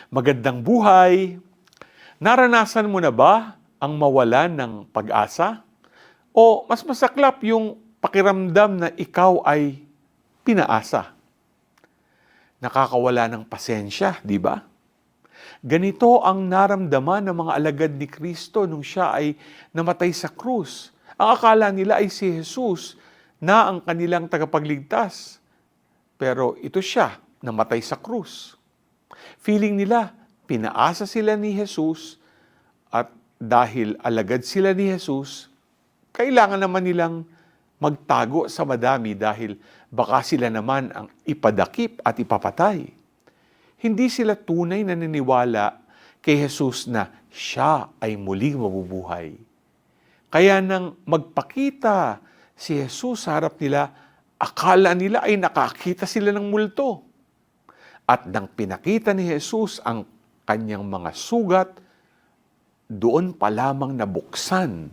Magandang buhay! Naranasan mo na ba ang mawalan ng pag-asa? O mas masaklap yung pakiramdam na ikaw ay pinaasa? Nakakawala ng pasensya, di ba? Ganito ang naramdaman ng mga alagad ni Kristo nung siya ay namatay sa krus. Ang akala nila ay si Jesus na ang kanilang tagapagligtas. Pero ito siya, namatay sa krus. Feeling nila, pinaasa sila ni Jesus at dahil alagad sila ni Jesus, kailangan naman nilang magtago sa madami dahil baka sila naman ang ipadakip at ipapatay. Hindi sila tunay na naniniwala kay Jesus na siya ay muling mabubuhay. Kaya nang magpakita si Jesus sa harap nila, akala nila ay nakakita sila ng multo. At nang pinakita ni Jesus ang kanyang mga sugat, doon pa lamang nabuksan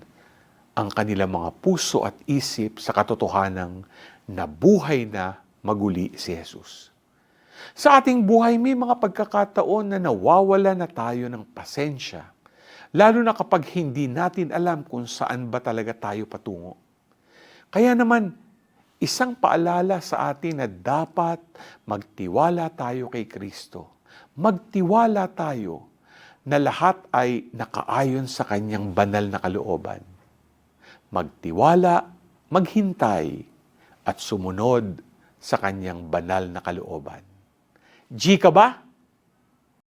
ang kanilang mga puso at isip sa katotohanang nabuhay na maguli si Jesus. Sa ating buhay, may mga pagkakataon na nawawala na tayo ng pasensya, lalo na kapag hindi natin alam kung saan ba talaga tayo patungo. Kaya naman, isang paalala sa atin na dapat magtiwala tayo kay Kristo. Magtiwala tayo na lahat ay nakaayon sa kanyang banal na kalooban. Magtiwala, maghintay, at sumunod sa kanyang banal na kalooban. G ka ba?